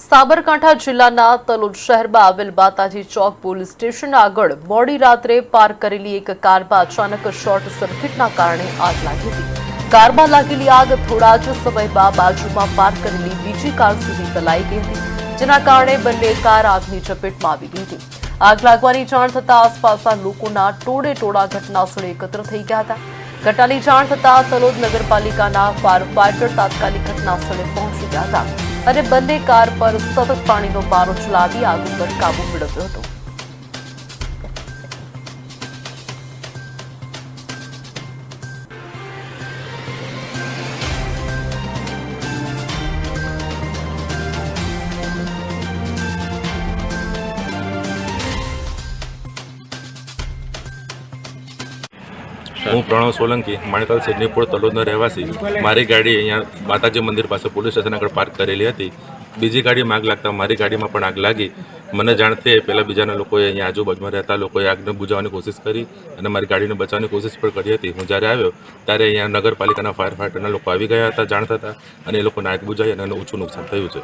સાબરકાંઠા જિલ્લાના તલોદ શહેરમાં આવેલ માતાજી ચોક પોલીસ સ્ટેશન આગળ મોડી રાત્રે પાર્ક કરેલી એક કારમાં અચાનક શોર્ટ સર્કિટના કારણે આગ લાગી હતી। કારમાં લાગેલી આગ થોડા જ સમયમાં બાજુમાં પાર્ક કરેલી બીજી કાર સુધી ફેલાઈ ગઈ હતી, જેના કારણે બંને કાર આગની ચપેટમાં આવી ગઈ હતી। આગ લાગવાની જાણ થતાં આસપાસના લોકોના ટોળે ટોળા ઘટનાસ્થળે એકત્ર થઈ ગયા હતા। ઘટનાની જાણ થતાં તલોદ નગરપાલિકાના ફાયર ફાઈટર તાત્કાલિક ઘટનાસ્થળે પહોંચી ગયા હતા અને બંને કાર પર સતત પાણીનો મારો ચલાવી આગ ઉપર કાબુ મેળવ્યો હતો। હું પ્રણવ સોલંકી માણેકલ સિડનીપુર તલોદનો રહેવાસી। મારી ગાડી અહીંયા માતાજી મંદિર પાસે પોલીસ સ્ટેશન આગળ પાર્ક કરેલી હતી। બીજી ગાડીમાં આગ લાગતા મારી ગાડીમાં પણ આગ લાગી। મને જાણતે પહેલાં બીજાના લોકોએ અહીંયા આજુબાજુમાં રહેતા લોકોએ આગને બુઝાવવાની કોશિશ કરી અને મારી ગાડીને બચાવવાની કોશિશ પણ કરી હતી। હું જ્યારે આવ્યો ત્યારે અહીંયા નગરપાલિકાના ફાયર ફાઈટરના લોકો આવી ગયા હતા જાણ થતાં, અને એ લોકોને આગ બુઝાવી અને ઓછું નુકસાન થયું છે।